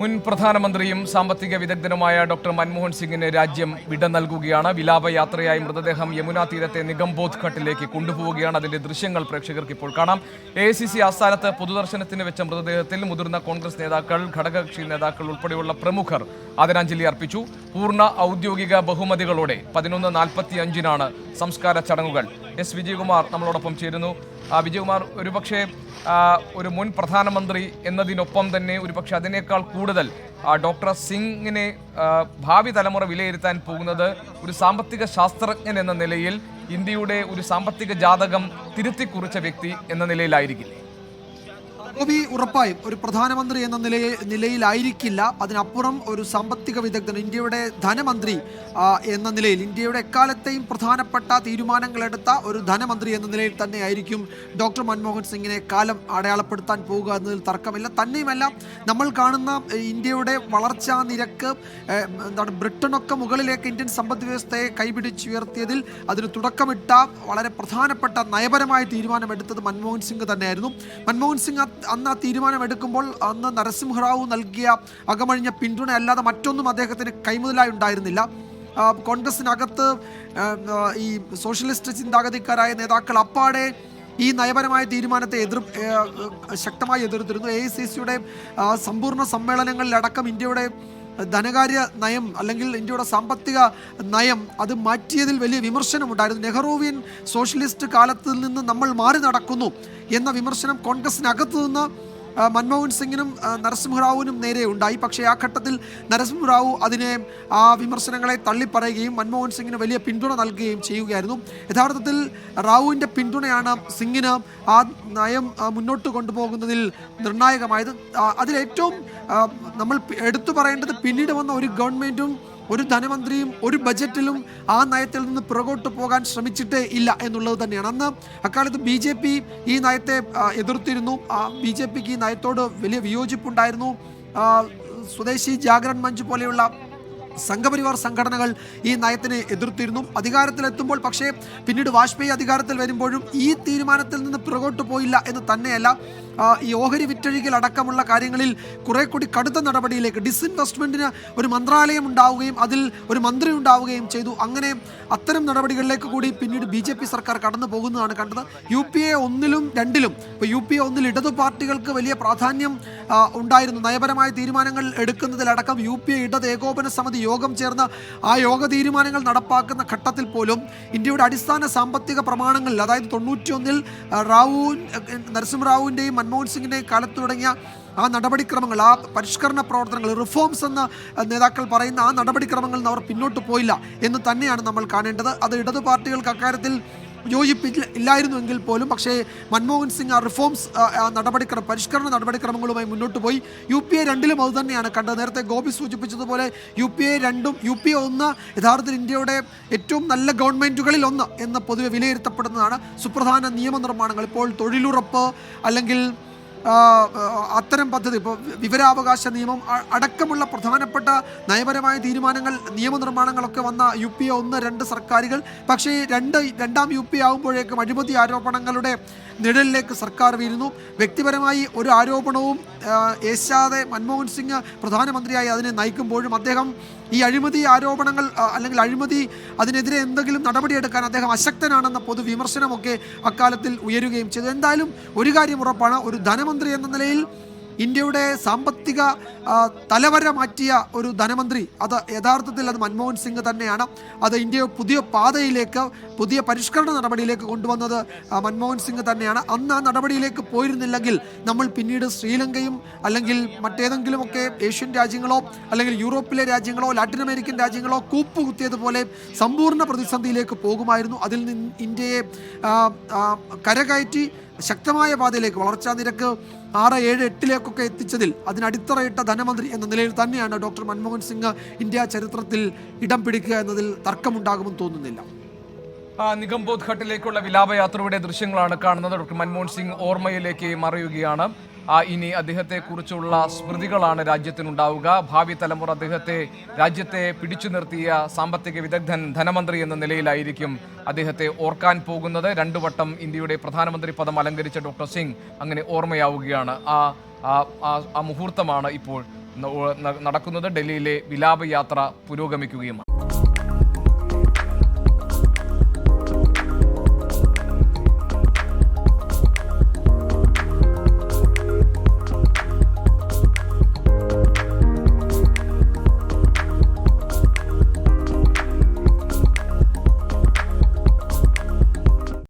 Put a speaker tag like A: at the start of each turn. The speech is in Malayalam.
A: മുൻ പ്രധാനമന്ത്രിയും സാമ്പത്തിക വിദഗ്ധനുമായ ഡോക്ടർ മൻമോഹൻ സിംഗിന് രാജ്യം വിട നൽകുകയാണ്. വിലാപയാത്രയായി മൃതദേഹം യമുനാ തീരത്തെ നിഗംബോധ് ഘട്ടിലേക്ക് കൊണ്ടുപോവുകയാണ്. അതിന്റെ ദൃശ്യങ്ങൾ പ്രേക്ഷകർക്ക് ഇപ്പോൾ കാണാം. AICC ആസ്ഥാനത്ത് പൊതുദർശനത്തിന് വെച്ച മൃതദേഹത്തിൽ മുതിർന്ന കോൺഗ്രസ് നേതാക്കൾ, ഘടകകക്ഷി നേതാക്കൾ ഉൾപ്പെടെയുള്ള പ്രമുഖർ ആദരാഞ്ജലി അർപ്പിച്ചു. പൂർണ്ണ ഔദ്യോഗിക ബഹുമതികളോടെ 11:45 സംസ്കാര ചടങ്ങുകൾ. S. വിജയകുമാർ നമ്മളോടൊപ്പം ചേരുന്നു. വിജയകുമാർ, ഒരുപക്ഷെ ഒരു മുൻ പ്രധാനമന്ത്രി എന്നതിനൊപ്പം തന്നെ ഒരുപക്ഷെ അതിനേക്കാൾ കൂടുതൽ ഡോക്ടർ സിംഗിനെ ഭാവി തലമുറ വിലയിരുത്താൻ പോകുന്നത് ഒരു സാമ്പത്തിക ശാസ്ത്രജ്ഞൻ എന്ന നിലയിൽ ഇന്ത്യയുടെ ഒരു സാമ്പത്തിക ജാതകം തിരുത്തിക്കുറിച്ച വ്യക്തി എന്ന നിലയിലായിരിക്കില്ലേ?
B: ഉറപ്പായും ഒരു പ്രധാനമന്ത്രി എന്ന നിലയിലായിരിക്കില്ല. അതിനപ്പുറം ഒരു സാമ്പത്തിക വിദഗ്ധൻ, ഇന്ത്യയുടെ ധനമന്ത്രി എന്ന നിലയിൽ, ഇന്ത്യയുടെ എക്കാലത്തെയും പ്രധാനപ്പെട്ട തീരുമാനങ്ങളെടുത്ത ഒരു ധനമന്ത്രി എന്ന നിലയിൽ തന്നെയായിരിക്കും ഡോക്ടർ മൻമോഹൻ സിംഗിനെ കാലം അടയാളപ്പെടുത്താൻ പോവുക എന്നതിൽ തർക്കമില്ല. തന്നെയുമല്ല, നമ്മൾ കാണുന്ന ഇന്ത്യയുടെ വളർച്ചാ നിരക്ക് ബ്രിട്ടനൊക്കെ മുകളിലേക്ക് ഇന്ത്യൻ സമ്പദ് വ്യവസ്ഥയെ കൈപിടിച്ചുയർത്തിയതിൽ അതിന് തുടക്കമിട്ട വളരെ പ്രധാനപ്പെട്ട നയപരമായ തീരുമാനമെടുത്തത് മൻമോഹൻ സിംഗ് തന്നെയായിരുന്നു. മൻമോഹൻ സിംഗ് അന്ന് ആ തീരുമാനമെടുക്കുമ്പോൾ അന്ന് നരസിംഹറാവു നൽകിയ അകമഴിഞ്ഞ പിന്തുണ അല്ലാതെ മറ്റൊന്നും അദ്ദേഹത്തിന് കൈമുതലായി ഉണ്ടായിരുന്നില്ല. കോൺഗ്രസിനകത്ത് ഈ സോഷ്യലിസ്റ്റ് ചിന്താഗതിക്കാരായ നേതാക്കൾ അപ്പാടെ ഈ നയപരമായ തീരുമാനത്തെ ശക്തമായി എതിർത്തിരുന്നു. AICCയുടെ സമ്പൂർണ്ണ സമ്മേളനങ്ങളിലടക്കം ഇന്ത്യയുടെ ധനകാര്യ നയം അല്ലെങ്കിൽ ഇന്ത്യയുടെ സാമ്പത്തിക നയം അത് മാറ്റിയതിൽ വലിയ വിമർശനമുണ്ടായിരുന്നു. നെഹ്റുവിയൻ സോഷ്യലിസ്റ്റ് കാലത്തിൽ നിന്ന് നമ്മൾ മാറി നടക്കുന്നു എന്ന വിമർശനം കോൺഗ്രസിനകത്തു നിന്ന് മൻമോഹൻ സിംഗിനും നരസിംഹറാവുവിനും നേരെ ഉണ്ടായി. പക്ഷേ ആ ഘട്ടത്തിൽ നരസിംഹറാവു ആ വിമർശനങ്ങളെ തള്ളിപ്പറയുകയും മൻമോഹൻ സിംഗിന് വലിയ പിന്തുണ നൽകുകയും ചെയ്യുകയായിരുന്നു. യഥാർത്ഥത്തിൽ റാവുവിൻ്റെ പിന്തുണയാണ് സിംഗിന് ആ നയം മുന്നോട്ട് കൊണ്ടുപോകുന്നതിൽ നിർണായകമായത്. അതിലേറ്റവും നമ്മൾ എടുത്തു പറയേണ്ടത് പിന്നീട് വന്ന ഒരു ഗവൺമെൻറ്റും ഒരു ധനമന്ത്രിയും ഒരു ബജറ്റിലും ആ നയത്തിൽ നിന്ന് പുറകോട്ട് പോകാൻ ശ്രമിച്ചിട്ടേ ഇല്ല എന്നുള്ളത് തന്നെയാണ്. അന്ന് അക്കാലത്ത് BJP ഈ നയത്തെ എതിർത്തിരുന്നു. BJPക്ക് ഈ നയത്തോട് വലിയ വിയോജിപ്പുണ്ടായിരുന്നു. സ്വദേശി ജാഗരൺ മഞ്ച് പോലെയുള്ള സംഘപരിവാർ സംഘടനകൾ ഈ നയത്തിനെ എതിർത്തിരുന്നു. അധികാരത്തിലെത്തുമ്പോൾ പക്ഷേ പിന്നീട് വാജ്പേയി അധികാരത്തിൽ വരുമ്പോഴും ഈ തീരുമാനത്തിൽ നിന്ന് പുറകോട്ട് പോയില്ല എന്ന് തന്നെയല്ല, ഈ ഓഹരി വിറ്റഴിക്കൽ അടക്കമുള്ള കാര്യങ്ങളിൽ കുറെ കൂടി കടുത്ത നടപടിയിലേക്ക്, ഡിസ്ഇൻവെസ്റ്റ്മെൻറ്റിന് ഒരു മന്ത്രാലയം ഉണ്ടാവുകയും അതിൽ ഒരു മന്ത്രി ഉണ്ടാവുകയും ചെയ്തു. അങ്ങനെ അത്തരം നടപടികളിലേക്ക് കൂടി പിന്നീട് BJP സർക്കാർ കടന്നു പോകുന്നതാണ് കണ്ടത്. UPA 1-ലും 2-ലും ഇപ്പോൾ UPA 1-ൽ ഇടതു പാർട്ടികൾക്ക് വലിയ പ്രാധാന്യം ഉണ്ടായിരുന്നു. നയപരമായ തീരുമാനങ്ങൾ എടുക്കുന്നതിലടക്കം UPA ഇടത് ഏകോപന സമിതി യോഗം ചേർന്ന് ആ യോഗ തീരുമാനങ്ങൾ നടപ്പാക്കുന്ന ഘട്ടത്തിൽ പോലും ഇന്ത്യയുടെ അടിസ്ഥാന സാമ്പത്തിക പ്രമാണങ്ങളിൽ, അതായത് 91-ൽ നരസിംഹറാവുവിൻ്റെയും മൻമോഹൻ സിംഗിൻ്റെയും കാലത്ത് തുടങ്ങിയ ആ നടപടിക്രമങ്ങൾ, ആ പരിഷ്കരണ പ്രവർത്തനങ്ങൾ, റിഫോംസ് എന്ന നേതാക്കൾ പറയുന്ന ആ നടപടിക്രമങ്ങളിൽ നിന്ന് അവർ പിന്നോട്ട് പോയില്ല എന്ന് തന്നെയാണ് നമ്മൾ കാണേണ്ടത്. അത് ഇടതു പാർട്ടികൾക്ക് അക്കാര്യത്തിൽ യോജിപ്പില്ലായിരുന്നുവെങ്കിൽ പോലും പക്ഷേ മൻമോഹൻ സിംഗ് ആ റിഫോംസ് പരിഷ്കരണ നടപടിക്രമങ്ങളുമായി മുന്നോട്ട് പോയി. UPA 2-ലും അത് തന്നെയാണ് കണ്ടത്. നേരത്തെ ഗോപി സൂചിപ്പിച്ചതുപോലെ UPA 2-ഉം UPA 1 യഥാർത്ഥത്തിൽ ഇന്ത്യയുടെ ഏറ്റവും നല്ല ഗവൺമെൻറ്റുകളിൽ ഒന്ന് എന്ന് പൊതുവെ വിലയിരുത്തപ്പെടുന്നതാണ്. സുപ്രധാന നിയമനിർമ്മാണങ്ങൾ, ഇപ്പോൾ തൊഴിലുറപ്പ് അല്ലെങ്കിൽ അത്തരം പദ്ധതി, ഇപ്പോൾ വിവരാവകാശ നിയമം അടക്കമുള്ള പ്രധാനപ്പെട്ട നയപരമായ തീരുമാനങ്ങൾ, നിയമനിർമ്മാണങ്ങളൊക്കെ വന്ന UPA 1, 2 സർക്കാരുകൾ. പക്ഷേ രണ്ടാം UPA ആകുമ്പോഴേക്കും അഴിമതി ആരോപണങ്ങളുടെ നിഴലിലേക്ക് സർക്കാർ വീഴുന്നു. വ്യക്തിപരമായി ഒരു ആരോപണവും ഏശാതെ മൻമോഹൻ സിംഗ് പ്രധാനമന്ത്രിയായി അതിനെ നയിക്കുമ്പോഴും അദ്ദേഹം ഈ അഴിമതി ആരോപണങ്ങൾ അല്ലെങ്കിൽ അതിനെതിരെ എന്തെങ്കിലും നടപടിയെടുക്കാൻ അദ്ദേഹം അശക്തനാണെന്ന പൊതുവിമർശനമൊക്കെ അക്കാലത്തിൽ ഉയരുകയും ചെയ്തു. എന്തായാലും ഒരു കാര്യം ഉറപ്പാണ്, ഒരു ധനമന്ത്രി എന്ന നിലയിൽ ഇന്ത്യയുടെ സാമ്പത്തിക തലവര മാറ്റിയ ഒരു ധനമന്ത്രി അത് യഥാർത്ഥത്തിൽ അത് മൻമോഹൻ സിംഗ് തന്നെയാണ്. അത് ഇന്ത്യയെ പുതിയ പാതയിലേക്ക്, പുതിയ പരിഷ്കരണ നടപടിയിലേക്ക് കൊണ്ടുവന്നത് മൻമോഹൻ സിംഗ് തന്നെയാണ്. അന്ന് ആ നടപടിയിലേക്ക് പോയിരുന്നില്ലെങ്കിൽ നമ്മൾ പിന്നീട് ശ്രീലങ്കയും അല്ലെങ്കിൽ മറ്റേതെങ്കിലുമൊക്കെ ഏഷ്യൻ രാജ്യങ്ങളോ അല്ലെങ്കിൽ യൂറോപ്പിലെ രാജ്യങ്ങളോ ലാറ്റിൻ അമേരിക്കൻ രാജ്യങ്ങളോ കൂപ്പുകുത്തിയതുപോലെ സമ്പൂർണ്ണ പ്രതിസന്ധിയിലേക്ക് പോകുമായിരുന്നു. അതിൽ നിന്ന് ഇന്ത്യയെ കരകയറ്റി ശക്തമായ പാതയിലേക്ക്, വളർച്ചാ നിരക്ക് 6, 7, 8-ലേക്കൊക്കെ എത്തിച്ചതിൽ അതിനടിത്തറയിട്ട ധനമന്ത്രി എന്ന നിലയിൽ തന്നെയാണ് ഡോക്ടർ മൻമോഹൻ സിംഗ് ഇന്ത്യ ചരിത്രത്തിൽ ഇടം പിടിക്കുക എന്നതിൽ തർക്കമുണ്ടാകുമെന്ന് തോന്നുന്നില്ല.
A: നിഗംബോധ് ഘട്ടിലേക്കുള്ള വിലാപയാത്രയുടെ ദൃശ്യങ്ങളാണ് കാണുന്നത്. ഡോക്ടർ മൻമോഹൻ സിംഗ് ഓർമ്മയിലേക്ക് മറയുകയാണ്. ഇനി അദ്ദേഹത്തെക്കുറിച്ചുള്ള സ്മൃതികളാണ് രാജ്യത്തിനുണ്ടാവുക. ഭാവി തലമുറ രാജ്യത്തെ പിടിച്ചു നിർത്തിയ സാമ്പത്തിക വിദഗ്ധൻ, ധനമന്ത്രി എന്ന നിലയിലായിരിക്കും അദ്ദേഹത്തെ ഓർക്കാൻ പോകുന്നത്. 2 വട്ടം ഇന്ത്യയുടെ പ്രധാനമന്ത്രി പദം അലങ്കരിച്ച ഡോക്ടർ സിംഗ് അങ്ങനെ ഓർമ്മയാവുകയാണ്. ആ മുഹൂർത്തമാണ് ഇപ്പോൾ നടക്കുന്നത്. ഡൽഹിയിലെ വിലാപയാത്ര പുരോഗമിക്കുകയുമാണ്.